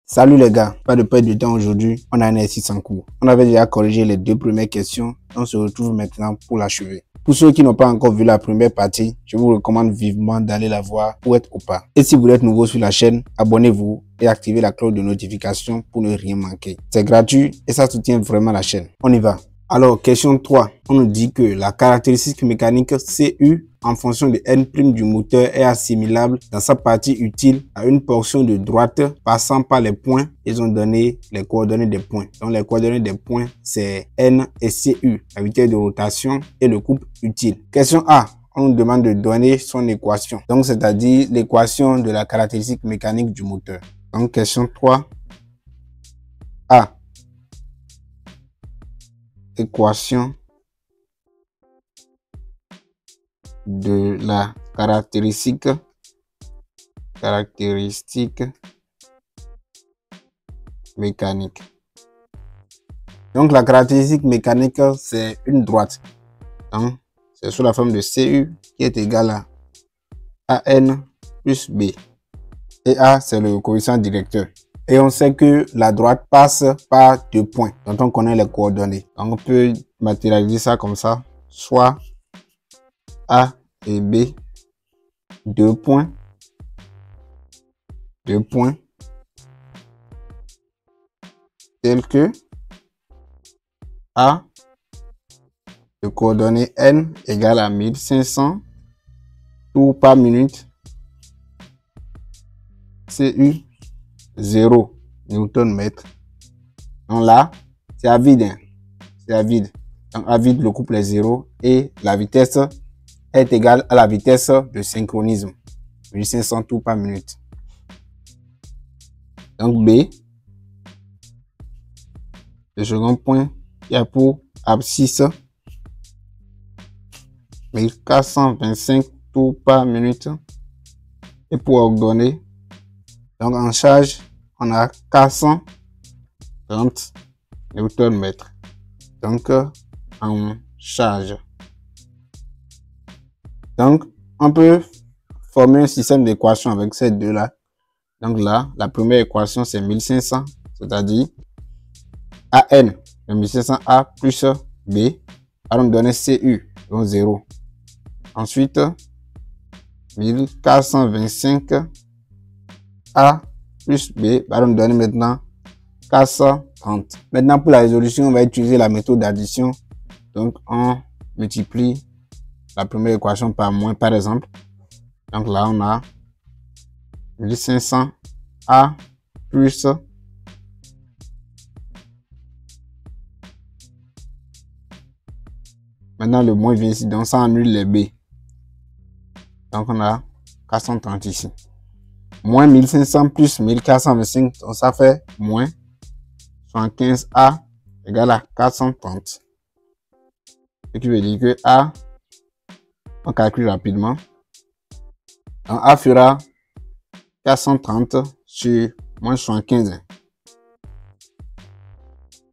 Salut les gars, pas de perte de temps aujourd'hui, on a un exercice en cours. On avait déjà corrigé les deux premières questions, on se retrouve maintenant pour l'achever. Pour ceux qui n'ont pas encore vu la première partie, je vous recommande vivement d'aller la voir pour être au pas. Et si vous êtes nouveau sur la chaîne, abonnez-vous et activez la cloche de notification pour ne rien manquer. C'est gratuit et ça soutient vraiment la chaîne. On y va. Alors, question 3, on nous dit que la caractéristique mécanique CU en fonction de N' du moteur est assimilable dans sa partie utile à une portion de droite passant par les points. Ils ont donné les coordonnées des points. Donc, les coordonnées des points, c'est N et CU, la vitesse de rotation et le couple utile. Question A, on nous demande de donner son équation. Donc, c'est-à-dire l'équation de la caractéristique mécanique du moteur. Donc, question 3, A. Équation de la caractéristique mécanique. Donc la caractéristique mécanique, c'est une droite. Donc c'est sous la forme de CU qui est égal à AN plus B. Et A, c'est le coefficient directeur. Et on sait que la droite passe par deux points dont on connaît les coordonnées. Donc on peut matérialiser ça comme ça. Soit A et B, deux points, tels que A, de coordonnées N égale à 1500 tours par minute, CU 0 Newton-mètre. Donc là, c'est à vide. C'est à vide. Donc à vide, le couple est 0 et la vitesse est égale à la vitesse de synchronisme, 1500 tours par minute. Donc B, le second point, il y a pour abscisse 1425 tours par minute. Et pour ordonner, donc en charge, on a 430 Newton-mètre. Donc en charge. Donc on peut former un système d'équations avec ces deux-là. Donc là, la première équation, c'est 1500, c'est-à-dire AN, 1500A plus B, va nous donner CU, donc 0. Ensuite, 1425A plus B va nous donner maintenant 430. Maintenant, pour la résolution, on va utiliser la méthode d'addition. Donc, on multiplie la première équation par moins, par exemple. Donc là, on a 1500A plus maintenant le moins vient ici, donc ça annule les B. Donc on a 430 ici. Moins 1500 plus 1425, donc ça fait moins 75A égale à 430. Ce qui veut dire que A, on calcule rapidement. Donc A fera 430 sur moins 75.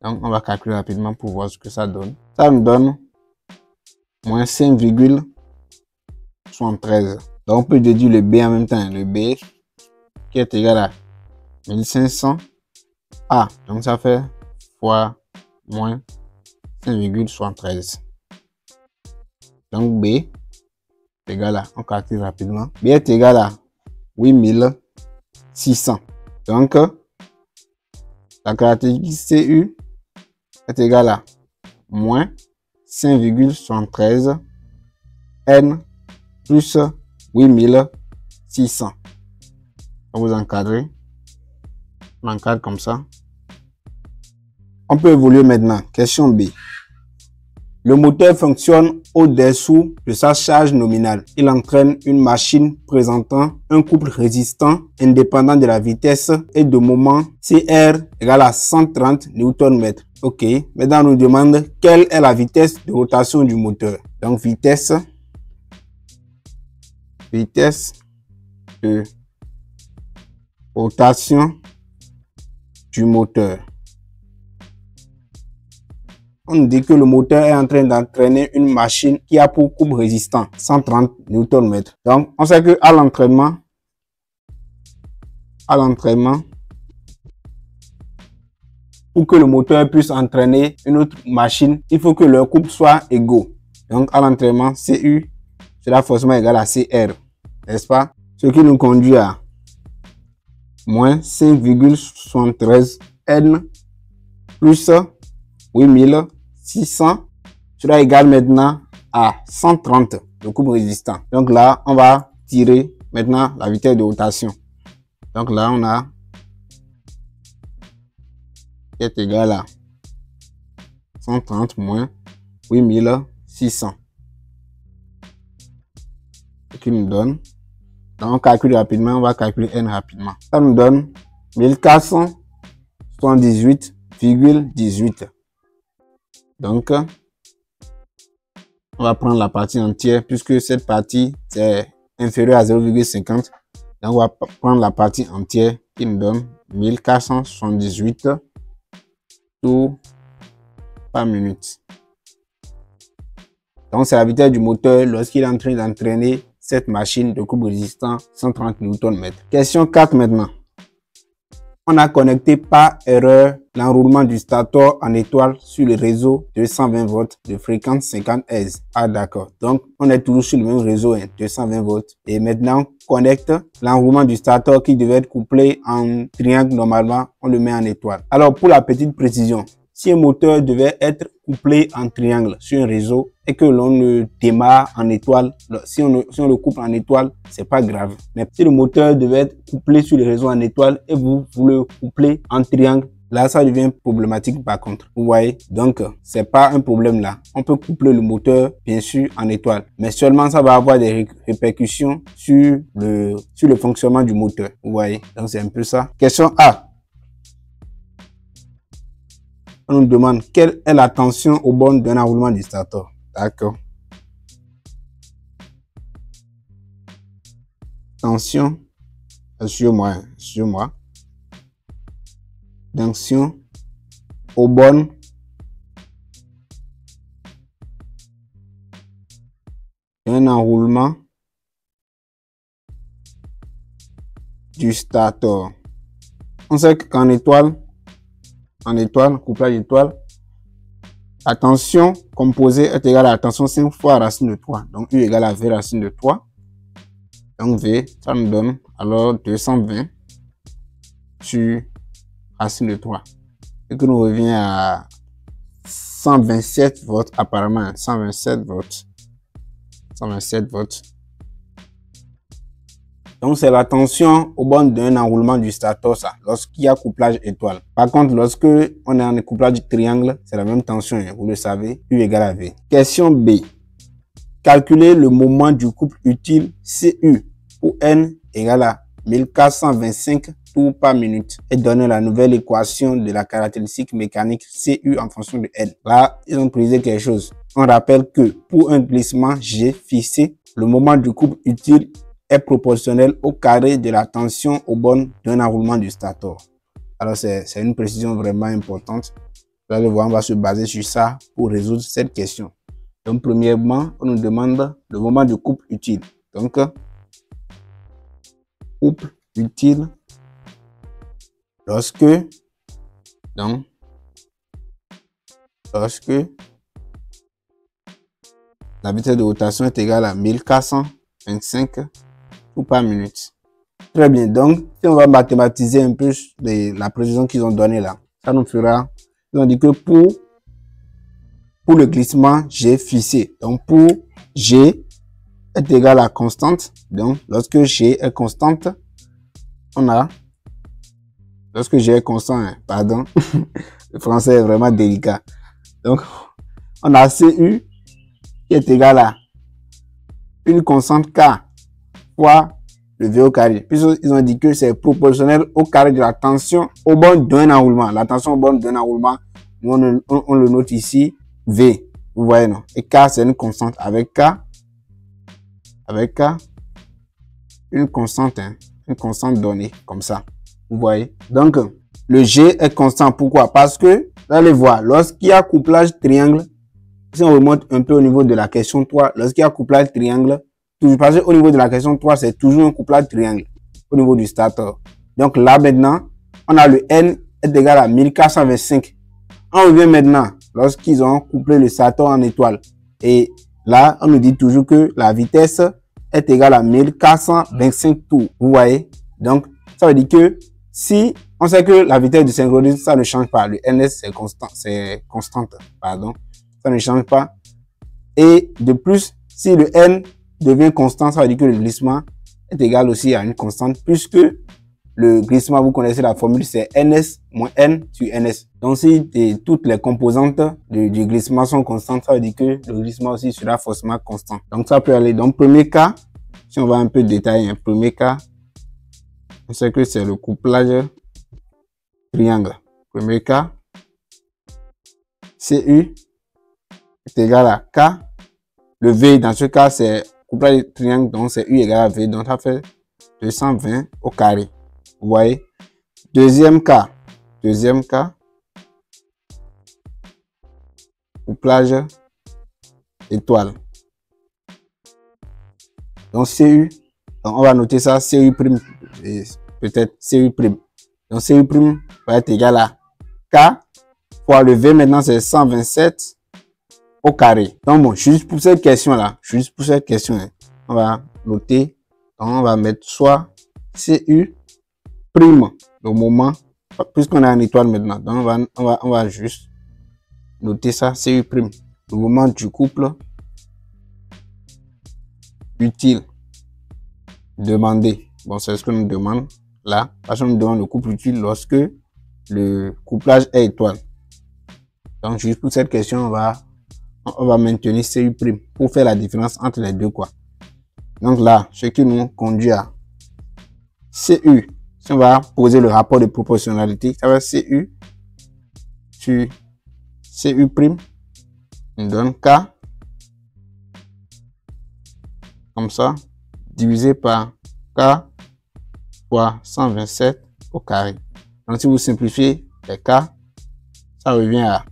Donc on va calculer rapidement pour voir ce que ça donne. Ça nous donne moins 5,73. Donc on peut déduire le B en même temps. Le B qui est égal à 1500A. Donc ça fait fois moins 5,73. Donc B est égal à, on calcule rapidement. B est égal à 8600. Donc la caractéristique CU est égale à moins 5,73 N plus 8600. Vous encadrez. On encadre comme ça. On peut évoluer maintenant. Question B. Le moteur fonctionne au-dessous de sa charge nominale. Il entraîne une machine présentant un couple résistant indépendant de la vitesse et de moment CR égale à 130 Nm. Ok, maintenant on nous demande quelle est la vitesse de rotation du moteur. Donc vitesse de rotation du moteur. On nous dit que le moteur est en train d'entraîner une machine qui a pour couple résistant 130 Nm. Donc, on sait que à l'entraînement, pour que le moteur puisse entraîner une autre machine, il faut que leur couple soit égaux. Donc, à l'entraînement, CU sera forcément égal à CR, n'est-ce pas? Ce qui nous conduit à moins 5,73 N plus 8600 sera égal maintenant à 130, le couple résistant. Donc là, on va tirer maintenant la vitesse de rotation. Donc là, on a qui est égal à 130 moins 8600. Ce qui nous donne, donc on calcule rapidement, on va calculer N rapidement. Ça nous donne 1478,18. Donc, on va prendre la partie entière puisque cette partie c'est inférieur à 0,50. Donc, on va prendre la partie entière qui nous donne 1478 tours par minute. Donc, c'est la vitesse du moteur lorsqu'il est en train d'entraîner cette machine de couple résistant 130 Nm. Question 4 maintenant. On a connecté par erreur l'enroulement du stator en étoile sur le réseau 220 volts de fréquence 50 Hz. Ah d'accord. Donc, on est toujours sur le même réseau, 220 volts. Et maintenant, on connecte l'enroulement du stator qui devait être couplé en triangle normalement. On le met en étoile. Alors, pour la petite précision, si un moteur devait être couplé en triangle sur un réseau et que l'on le démarre en étoile, si on le couple en étoile, c'est pas grave. Mais si le moteur devait être couplé sur le réseau en étoile et vous le couplez en triangle, là, ça devient problématique par contre. Vous voyez? Donc, c'est pas un problème là. On peut coupler le moteur, bien sûr, en étoile. Mais seulement, ça va avoir des répercussions sur le fonctionnement du moteur. Vous voyez? Donc, c'est un peu ça. Question A. On nous demande quelle est la tension aux bornes d'un enroulement du stator. D'accord. Tension, assure-moi. Tension aux bornes d'un enroulement du stator. On sait qu'en étoile, couplage étoile, la tension composée est égale à la tension 5 fois racine de 3. Donc U égale à V racine de 3. Donc V, ça nous donne alors 220 sur racine de 3. Et que nous revient à 127 volts apparemment. 127 volts. 127 volts. Donc, c'est la tension aux bornes d'un enroulement du stator, ça, lorsqu'il y a couplage étoile. Par contre, lorsque on est en couplage triangle, c'est la même tension, hein, vous le savez, U égale à V. Question B. Calculer le moment du couple utile CU pour N égale à 1425 tours par minute et donner la nouvelle équation de la caractéristique mécanique CU en fonction de N. Là, ils ont précisé quelque chose. On rappelle que pour un glissement G fixé, le moment du couple utile est proportionnel au carré de la tension aux bornes d'un enroulement du stator. Alors, c'est une précision vraiment importante. Vous allez voir, on va se baser sur ça pour résoudre cette question. Donc, premièrement, on nous demande le moment du couple utile. Donc, couple utile lorsque la vitesse de rotation est égale à 1425 tours par minute. Très bien. Donc, si on va mathématiser un peu la précision qu'ils ont donnée là, ça nous fera, ils ont dit que pour le glissement G fixé, donc pour G est égal à constante, donc lorsque G est constante, on a, lorsque G est constant, hein, pardon, le français est vraiment délicat. Donc, on a CU qui est égal à une constante K fois le V au carré. Puisqu'ils ont dit que c'est proportionnel au carré de la tension au borne d'un enroulement. La tension au borne d'un enroulement, on le note ici, V. Vous voyez, non? Et K, c'est une constante. Avec K, une constante, hein, une constante donnée, comme ça. Vous voyez? Donc, le G est constant. Pourquoi? Parce que, vous allez voir, lorsqu'il y a couplage triangle, si on remonte un peu au niveau de la question 3, lorsqu'il y a couplage triangle, parce qu'au niveau de la question 3, c'est toujours un couplage triangle au niveau du stator. Donc là, maintenant, on a le N est égal à 1425. On revient maintenant lorsqu'ils ont couplé le Saturne en étoile. Et là, on nous dit toujours que la vitesse est égale à 1425 tours. Vous voyez? Donc, ça veut dire que si on sait que la vitesse de synchronisme, ça ne change pas. Le ns, c'est constante. Pardon. Ça ne change pas. Et de plus, si le n devient constant, ça veut dire que le glissement est égal aussi à une constante, puisque le glissement, vous connaissez la formule, c'est ns moins n sur ns. Donc, si toutes les composantes du glissement sont constantes, ça veut dire que le glissement aussi sera forcément constant. Donc, ça peut aller. Donc, premier cas, si on va un peu détailler, un premier cas, on sait que c'est le couplage triangle. Premier cas, CU est égal à K. Le V, dans ce cas, c'est couplage triangle, donc c'est U égale à V. Donc, ça fait 220 au carré. Vous voyez? Deuxième cas, couplage étoile. Donc, CU, donc on va noter ça, CU prime, peut-être CU prime. Donc, CU prime va être égal à K fois le V, maintenant c'est 127 au carré. Donc, bon, juste pour cette question-là, on va noter, donc on va mettre soit CU prime, le moment, puisqu'on a une étoile maintenant, donc on va juste noter ça, CU prime, le moment du couple utile demandé. Bon, c'est ce que nous demande là, parce qu'on nous demande le couple utile lorsque le couplage est étoile. Donc, juste pour cette question, on va maintenir CU prime pour faire la différence entre les deux, quoi. Donc là, ce qui nous conduit à CU. Si on va poser le rapport de proportionnalité, ça va être CU sur CU prime, on donne K, comme ça, divisé par K fois 127 au carré. Donc si vous simplifiez les K, ça revient à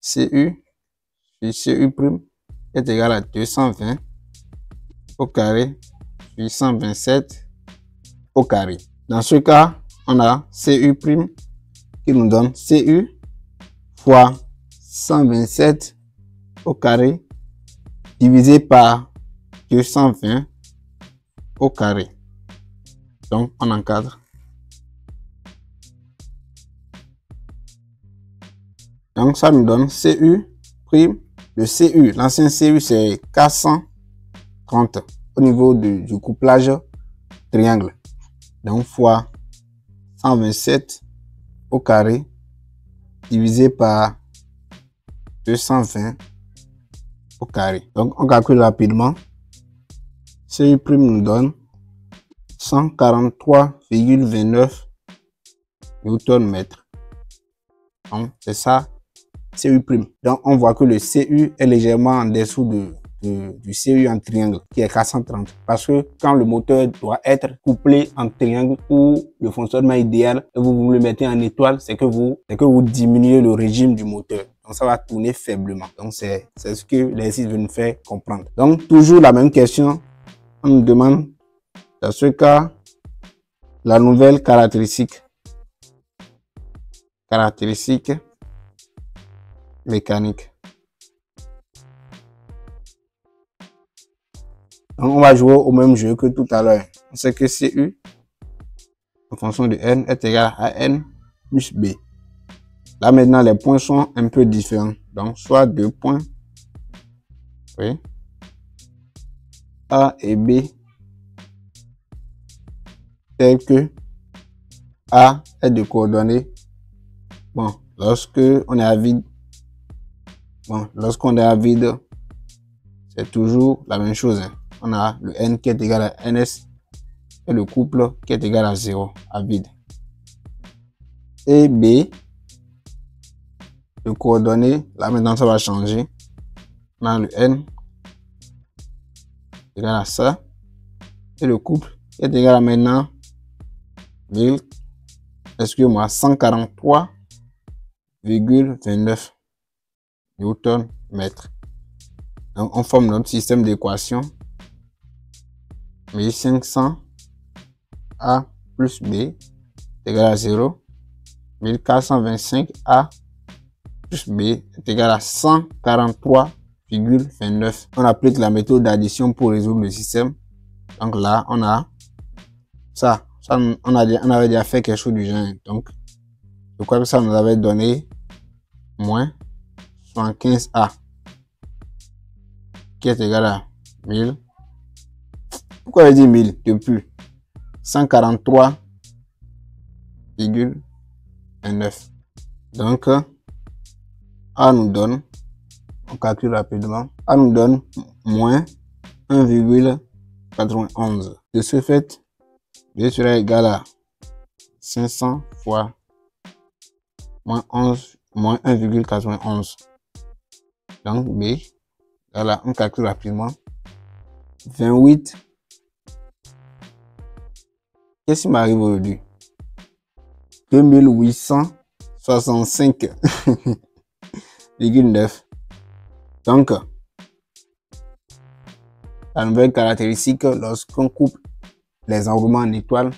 CU sur CU prime est égal à 220 au carré sur 127 au carré. Dans ce cas, on a CU prime qui nous donne CU fois 127 au carré divisé par 220 au carré. Donc, on encadre. Donc, ça nous donne CU prime. Le CU, l'ancien CU, c'est 430 au niveau du couplage triangle. Donc, fois 127 au carré divisé par 220 au carré. Donc, on calcule rapidement. CU prime nous donne 143,29 Nm. Donc, c'est ça, CU prime. Donc, on voit que le CU est légèrement en dessous du CU en triangle, qui est 430. Parce que quand le moteur doit être couplé en triangle pour le fonctionnement idéal, et vous le mettez en étoile, c'est que vous diminuez le régime du moteur. Donc, ça va tourner faiblement. Donc, c'est ce que l'exercice veut nous faire comprendre. Donc, toujours la même question. On nous demande, dans ce cas, la nouvelle caractéristique mécanique. Donc, on va jouer au même jeu que tout à l'heure. On sait que CU, en fonction de N, est égal à N plus B. Là, maintenant, les points sont un peu différents. Donc, soit deux points, oui, A et B, tel que A est de coordonnées. Bon, lorsqu'on est à vide, c'est toujours la même chose. Hein. On a le N qui est égal à NS et le couple qui est égal à 0 à vide. Et B, de coordonnées, là maintenant ça va changer. On a le N égal à ça et le couple qui est égal à maintenant, excusez-moi, 143,29 Newton mètre. Donc on forme notre système d'équation 1500 A plus B égal à 0. 1425A plus B est égal à 143,29. On applique la méthode d'addition pour résoudre le système. Donc là, on a ça. On avait déjà fait quelque chose du genre. Donc, je crois que ça nous avait donné moins 75A qui est égal à 1000. Pourquoi je dis 1000 depuis 143,29. Donc, A nous donne, on calcule rapidement, A nous donne moins 1,91. De ce fait, B sera égal à 500 fois moins 1,91. Donc, B, voilà, on calcule rapidement. 28. Qu'est-ce qui m'arrive aujourd'hui? 2865,9. Donc, la nouvelle caractéristique lorsqu'on coupe les arguments en étoiles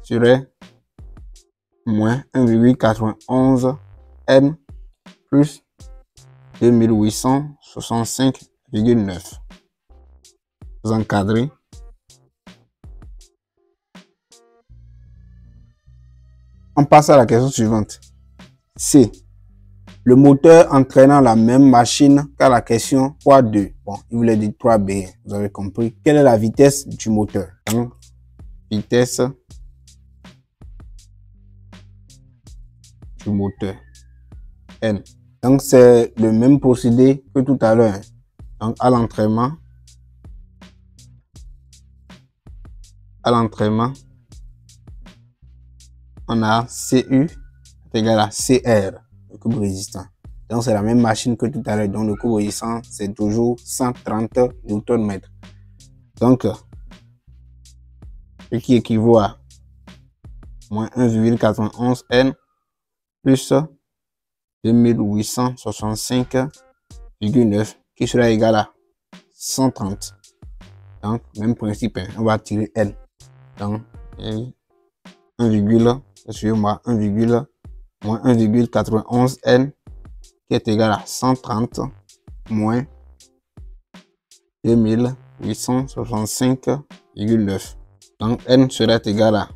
serait moins 1,91 n plus 2865,9. Vous encadrez. On passe à la question suivante. C. Le moteur entraînant la même machine qu'à la question 3.2. Bon, il voulait dire 3B, vous avez compris. Quelle est la vitesse du moteur? Donc, vitesse du moteur. N. Donc, c'est le même procédé que tout à l'heure. Donc, à l'entraînement, on a CU est égal à CR, le couple résistant. Donc, c'est la même machine que tout à l'heure. Donc, le couple résistant, c'est toujours 130 Nm. Donc, ce qui équivaut à moins 1,91 N plus 2865,9 qui sera égal à 130. Donc, même principe, hein, on va tirer N. Donc, 1,91 N qui est égal à 130 moins 2865,9. Donc, N sera égal à,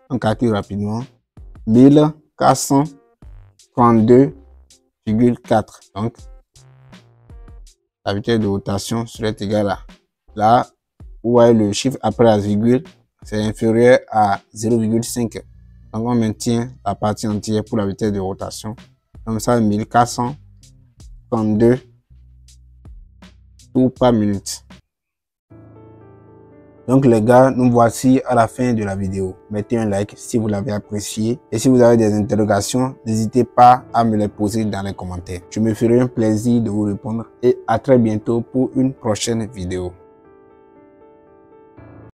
on calcule rapidement, 1432,4. Donc, la vitesse de rotation serait égale à, là, où voyez le chiffre après la virgule, c'est inférieur à 0,5. Donc, on maintient la partie entière pour la vitesse de rotation. Comme ça, 1432 tours par minute. Donc, les gars, nous voici à la fin de la vidéo. Mettez un like si vous l'avez apprécié. Et si vous avez des interrogations, n'hésitez pas à me les poser dans les commentaires. Je me ferai un plaisir de vous répondre. Et à très bientôt pour une prochaine vidéo.